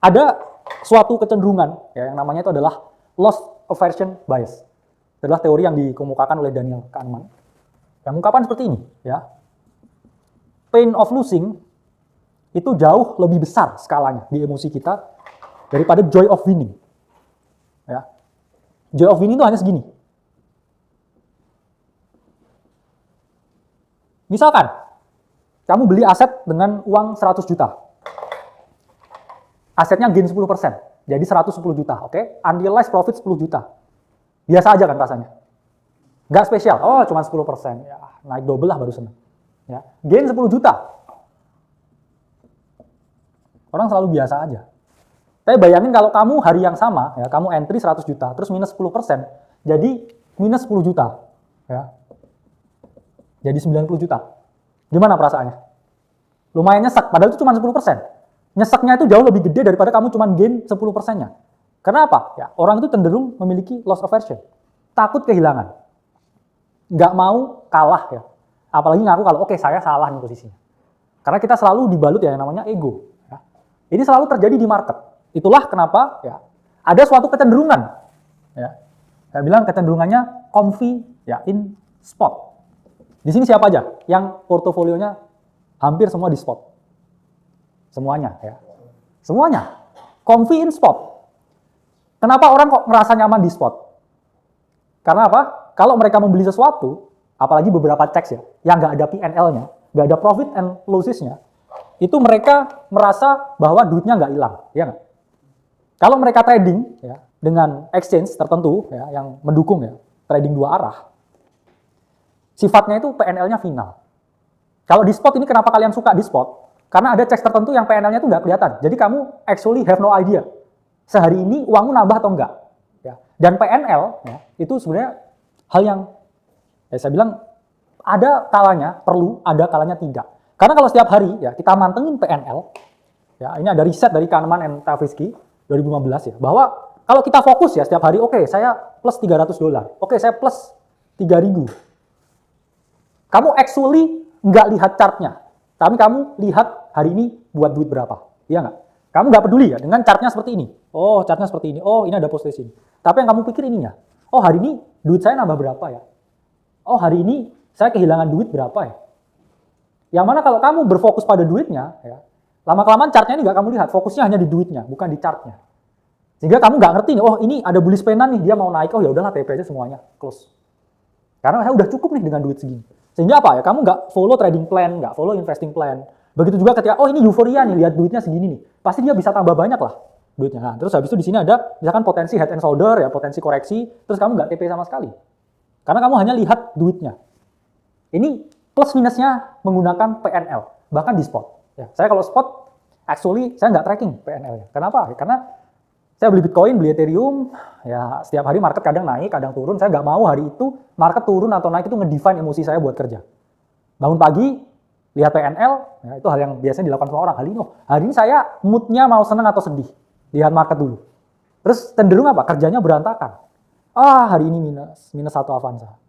ada suatu kecenderungan ya, yang namanya itu adalah loss aversion bias. Itu adalah teori yang dikemukakan oleh Daniel Kahneman. Yang ungkapan seperti ini ya. Pain of losing itu jauh lebih besar skalanya di emosi kita daripada joy of winning. Ya. Joy of winning itu hanya segini. Misalkan kamu beli aset dengan uang 100 juta. Asetnya gain 10%, jadi 110 juta, oke? Unrealized profit 10 juta. Biasa aja kan rasanya. Nggak spesial, oh cuma 10%, ya, naik double lah baru senang. Ya. Gain 10 juta. Orang selalu biasa aja. Tapi bayangin kalau kamu hari yang sama, ya, kamu entry 100 juta, terus minus 10%, jadi minus 10 juta. Ya. Jadi 90 juta. Gimana perasaannya? Lumayan nyesek, padahal itu cuma 10%. Nyeseknya itu jauh lebih gede daripada kamu cuma gain 10%-nya. Karena apa? Ya, orang itu cenderung memiliki loss aversion. Takut kehilangan. Nggak mau kalah ya. Apalagi ngaku kalau oke, saya salah nih posisinya. Karena kita selalu dibalut ya yang namanya ego. Ya. Ini selalu terjadi di market. Itulah kenapa ya ada suatu kecenderungan. Ya. Saya bilang kecenderungannya comfy ya in spot. Di sini siapa aja yang portofolionya hampir semua di spot? Semuanya ya. Semuanya. Comfy in spot. Kenapa orang kok merasa nyaman di spot? Karena apa? Kalau mereka membeli sesuatu, apalagi beberapa checks ya, yang nggak ada P&L-nya, nggak ada profit and losses-nya, itu mereka merasa bahwa duitnya nggak hilang. Ya nggak? Kalau mereka trading ya, dengan exchange tertentu ya, yang mendukung ya, trading dua arah, sifatnya itu P&L-nya final. Kalau di spot ini kenapa kalian suka di spot? Karena ada checks tertentu yang P&L-nya itu nggak kelihatan. Jadi kamu actually have no idea. Sehari ini uangmu nambah atau enggak. Ya. Dan P&L ya, itu sebenarnya hal yang ya saya bilang ada kalanya perlu, ada kalanya tidak. Karena kalau setiap hari ya kita mantengin P&L, ya ini ada riset dari Kahneman and Tversky 2015 ya, bahwa kalau kita fokus ya setiap hari, oke, saya plus $300, oke, saya plus 3.000. Kamu actually nggak lihat chartnya, tapi kamu lihat hari ini buat duit berapa, iya nggak? Kamu nggak peduli ya dengan chartnya seperti ini. Oh, chartnya seperti ini. Oh, ini ada posisi. Tapi yang kamu pikir ininya. Oh, hari ini duit saya nambah berapa ya? Oh, hari ini saya kehilangan duit berapa ya? Yang mana kalau kamu berfokus pada duitnya, ya, lama-kelamaan chartnya ini nggak kamu lihat. Fokusnya hanya di duitnya, bukan di chartnya. Sehingga kamu nggak ngerti nih, oh ini ada bullish penan nih, dia mau naik. Oh ya udahlah, TP aja semuanya, close. Karena saya udah cukup nih dengan duit segini. Sehingga apa ya? Kamu nggak follow trading plan, nggak follow investing plan. Begitu juga ketika, oh ini euforia nih, lihat duitnya segini nih. Pasti dia bisa tambah banyak lah duitnya. Nah, terus habis itu di sini ada misalkan potensi head and shoulder, ya potensi koreksi, terus kamu nggak TP sama sekali. Karena kamu hanya lihat duitnya. Ini plus minusnya menggunakan P&L, bahkan di spot. Ya, saya kalau spot, actually saya nggak tracking P&L-nya. Kenapa? Karena saya beli Bitcoin, beli Ethereum, ya setiap hari market kadang naik, kadang turun. Saya nggak mau hari itu market turun atau naik itu ngedefine emosi saya buat kerja. Bangun pagi, lihat P&L, ya, itu hal yang biasanya dilakukan semua orang. Hari ini saya moodnya mau senang atau sedih. Lihat market dulu. Terus cenderung apa? Kerjanya berantakan. Hari ini minus 1 Avanza.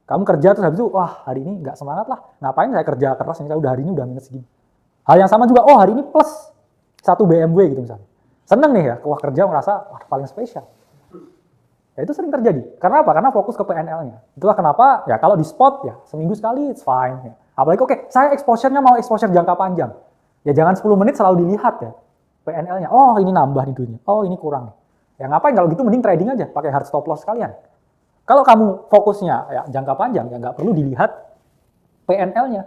Kamu kerja terus habis itu, hari ini nggak semangat lah. Ngapain saya kerja keras, saya udah hari ini udah minus segini. Hal yang sama juga, hari ini plus 1 BMW gitu misalnya. Seneng nih ya, kerja merasa paling spesial. Ya itu sering terjadi. Karena apa? Karena fokus ke P&L-nya. Itulah kenapa ya kalau di spot ya seminggu sekali it's fine. Ya. Apalagi oke, saya exposure-nya mau exposure jangka panjang. Ya jangan 10 menit selalu dilihat ya. P&L-nya. Oh, ini nambah nih duitnya. Oh, ini kurang. Ya ngapain kalau gitu mending trading aja, pakai hard stop loss sekalian. Kalau kamu fokusnya ya jangka panjang, ya nggak perlu dilihat P&L-nya.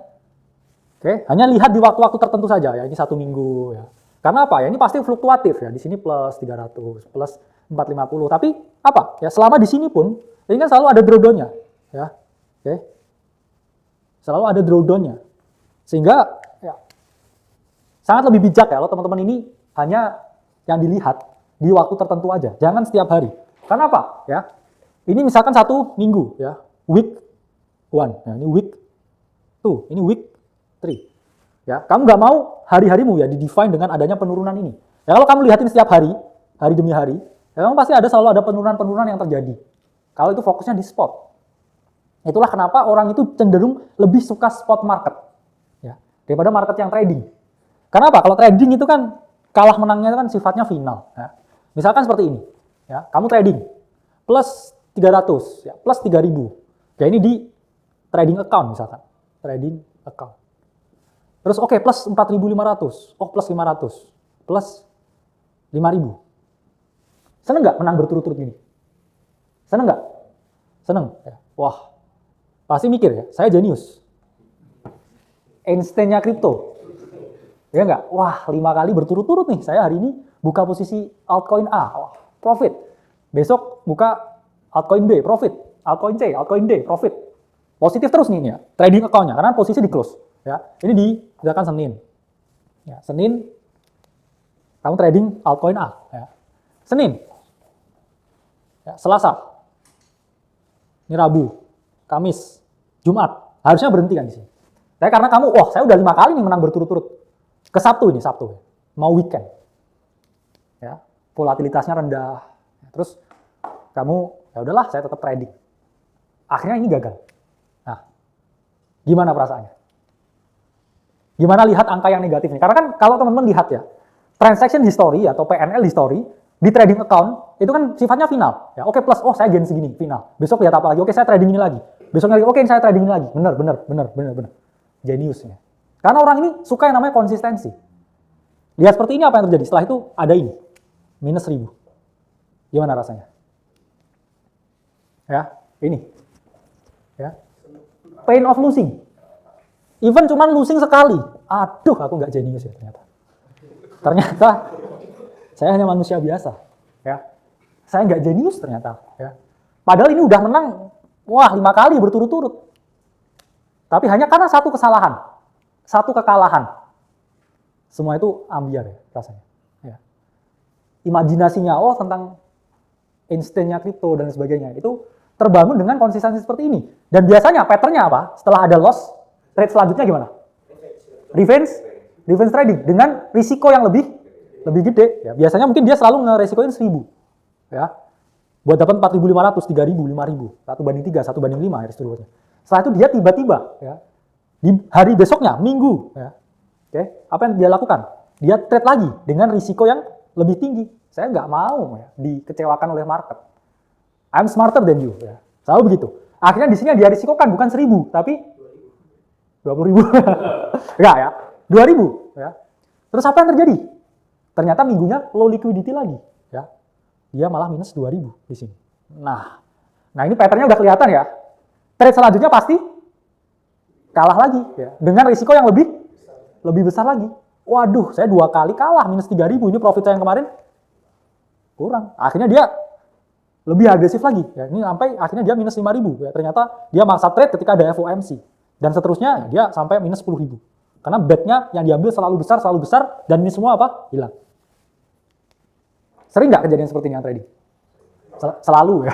Oke, hanya lihat di waktu-waktu tertentu saja ya, ini 1 minggu ya. Karena apa ya? Ini pasti fluktuatif ya. Di sini plus 300, plus 450. Tapi apa? Ya selama di sini pun ini kan selalu ada drawdown-nya ya. Oke. Selalu ada drawdown-nya. Sehingga ya sangat lebih bijak ya kalau teman-teman ini hanya yang dilihat di waktu tertentu aja. Jangan setiap hari. Karena apa? Ya. Ini misalkan 1 minggu ya. Week 1. Ya, ini week 2. Ini week 3. Ya, kamu nggak mau hari-harimu ya di-define dengan adanya penurunan ini. Ya kalau kamu lihatin setiap hari, hari demi hari, ya memang pasti selalu ada penurunan-penurunan yang terjadi. Kalau itu fokusnya di spot. Itulah kenapa orang itu cenderung lebih suka spot market ya, daripada market yang trading. Karena apa? Kalau trading itu kan kalah menangnya kan sifatnya final. Ya. Misalkan seperti ini, ya, kamu trading plus 300, ya, plus 3.000. Ya ini di trading account misalkan, trading account. Terus oke, plus 4.500, oh plus 500, plus 5.000. Seneng nggak menang berturut-turut gini? Seneng nggak? Seneng. Ya. Wah, pasti mikir ya, saya jenius. Einstein-nya kripto. Ya nggak? Wah, 5 kali berturut-turut nih, saya hari ini buka posisi altcoin A, wah, profit. Besok buka altcoin B, profit. Altcoin C, altcoin D, profit. Positif terus nih ya, trading account-nya, karena posisi di close. Ya. Ini di, misalkan Senin. Ya, Senin, kamu trading altcoin A. Ya. Senin. Ya, Selasa. Ini Rabu, Kamis, Jumat. Harusnya berhenti kan di sini. Tapi karena kamu, wah saya udah 5 kali nih menang berturut-turut. Ke Sabtu ini, Sabtu. Mau weekend. Ya, volatilitasnya rendah. Terus kamu, ya udahlah saya tetap trading. Akhirnya ini gagal. Nah, gimana perasaannya? Gimana lihat angka yang negatif ini? Karena kan kalau teman-teman lihat ya, transaction history atau PNL history di trading account itu kan sifatnya final. Ya, oke plus, oh saya gain segini final. Besok lihat apa lagi? Oke saya trading ini lagi. Besoknya lagi, oke saya trading ini lagi. Benar. Jeniusnya. Karena orang ini suka yang namanya konsistensi. Lihat seperti ini apa yang terjadi? Setelah itu ada ini minus 1.000. Gimana rasanya? Ya, ini. Ya. Pain of losing. Even cuman losing sekali. Aduh, aku nggak jenius ya ternyata. Ternyata saya hanya manusia biasa. Ya. Saya nggak jenius ternyata. Ya. Padahal ini udah menang, wah 5 kali berturut-turut. Tapi hanya karena satu kesalahan, satu kekalahan. Semua itu ambiar ya rasanya. Ya. Imajinasinya, oh tentang Einstein-nya kripto dan sebagainya, itu terbangun dengan konsistensi seperti ini. Dan biasanya pattern-nya apa? Setelah ada loss, trade selanjutnya gimana? Revenge trading dengan risiko yang lebih gede. Ya, biasanya mungkin dia selalu ngeresikoin 1.000. Ya. Buat dapat 4.500, 3.000, 5.000. 1/3, 1/5 ya seterusnya. Setelah itu dia tiba-tiba ya, di hari besoknya, Minggu, ya, apa yang dia lakukan? Dia trade lagi dengan risiko yang lebih tinggi. Saya nggak mau ya, dikecewakan oleh market. I'm smarter than you. Ya. Selalu begitu. Akhirnya di sini dia risikokan bukan 1.000, tapi 20.000. Enggak ya, 2.000. Ya. Terus apa yang terjadi? Ternyata minggunya low liquidity lagi. Ya. Dia malah minus 2.000 di sini. Nah ini patternnya udah kelihatan ya. Trade selanjutnya pasti kalah lagi ya, dengan risiko yang lebih besar lagi. Waduh, saya 2 kali kalah minus 3.000, ini profit saya yang kemarin kurang. Akhirnya dia lebih agresif lagi ya. Ini sampai akhirnya dia minus 5.000 ya. Ternyata dia maksa trade ketika ada FOMC dan seterusnya dia sampai minus 10.000. Karena bet-nya yang diambil selalu besar dan ini semua apa? Hilang. Sering nggak kejadian seperti ini yang trading? Selalu ya.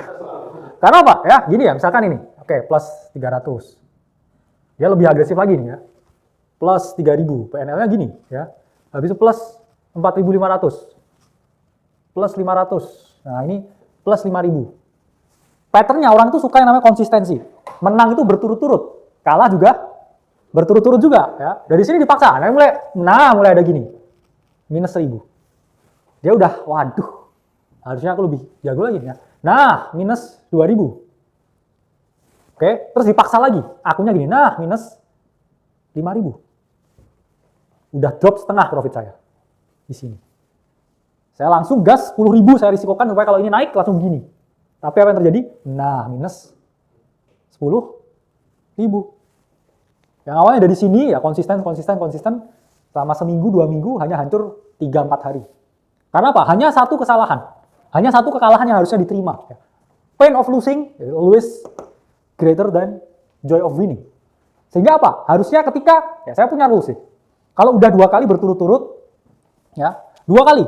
Karena apa? Ya, gini ya, misalkan ini. Oke, plus 300. Dia lebih agresif lagi nih ya. Plus 3.000. PNL-nya gini ya. Habis itu plus 4.500. Plus 500. Nah, ini plus 5.000. Pattern-nya orang itu suka yang namanya konsistensi. Menang itu berturut-turut. Kalah juga berturut-turut juga ya. Dari sini dipaksa. Mulai ada gini. Minus 1.000. Dia udah, waduh. Harusnya aku lebih jago lagi ya. Nah, minus 2.000. Oke, terus dipaksa lagi. Akunnya gini, nah minus 5.000. Udah drop setengah profit saya di sini. Saya langsung gas 10.000 saya risikokan supaya kalau ini naik langsung begini. Tapi apa yang terjadi? Nah, minus 10.000. Yang awalnya dari sini ya konsisten selama seminggu, 2 minggu hanya hancur 3-4 hari. Karena apa? Hanya satu kesalahan. Hanya satu kekalahan yang harusnya diterima. Pain of losing always greater than joy of winning. Sehingga apa? Harusnya ketika, ya saya punya rules sih. Kalau udah 2 kali berturut-turut, ya 2 kali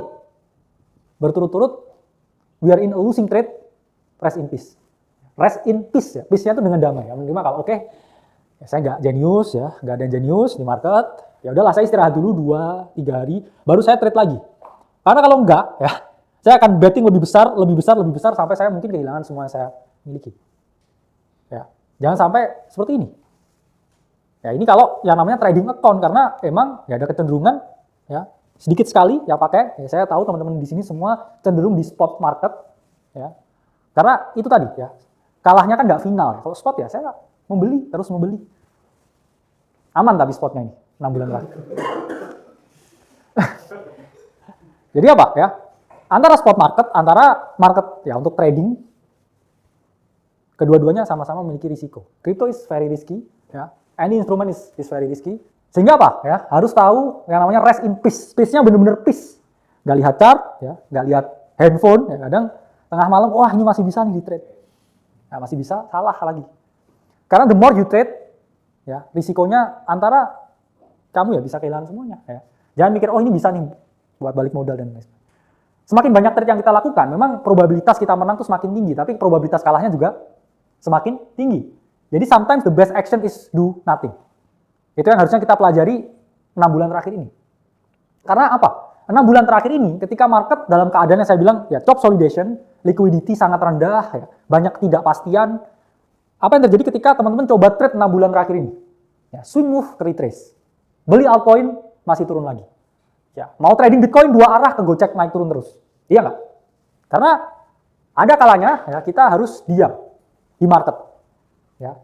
berturut-turut, we are in a losing trade, rest in peace. Rest in peace ya, peace-nya itu dengan damai. Ya, menerima kalau oke, ya saya nggak jenius ya, nggak ada jenius di market, ya udahlah saya istirahat dulu 2-3 hari, baru saya trade lagi. Karena kalau enggak, ya saya akan betting lebih besar sampai saya mungkin kehilangan semua yang saya miliki. Ya, jangan sampai seperti ini. Ya, ini kalau yang namanya trading account karena emang ya ada kecenderungan ya sedikit sekali yang pakai. Ya, saya tahu teman-teman di sini semua cenderung di spot market, ya. Karena itu tadi ya, kalahnya kan nggak final. Kalau spot ya saya membeli, terus membeli. Aman tapi spotnya ini 6 bulan terakhir. Jadi apa ya? Antara spot market, antara market ya untuk trading, kedua-duanya sama-sama memiliki risiko. Crypto is very risky, ya. Any instrument is very risky. Sehingga apa? Ya, harus tahu yang namanya rest in peace. Peace-nya benar-benar peace. Nggak lihat chart, ya, nggak lihat handphone, ya, kadang tengah malam, wah ini masih bisa nih di trade. Nah, masih bisa, salah lagi. Karena the more you trade, ya, risikonya antara kamu ya bisa kehilangan semuanya. Ya. Jangan mikir, oh ini bisa nih buat balik modal dan lain-lain. Semakin banyak trade yang kita lakukan, memang probabilitas kita menang itu semakin tinggi, tapi probabilitas kalahnya juga semakin tinggi. Jadi sometimes the best action is do nothing. Itu yang harusnya kita pelajari 6 bulan terakhir ini. Karena apa? 6 bulan terakhir ini, ketika market dalam keadaannya saya bilang, ya top solidation, liquidity sangat rendah, ya, banyak ketidakpastian. Apa yang terjadi ketika teman-teman coba trade 6 bulan terakhir ini? Ya, swing move ke retrace. Beli altcoin, masih turun lagi. Ya, mau trading Bitcoin dua arah ke gocek naik turun terus. Iya nggak? Karena ada kalanya ya, kita harus diam di market. Ya,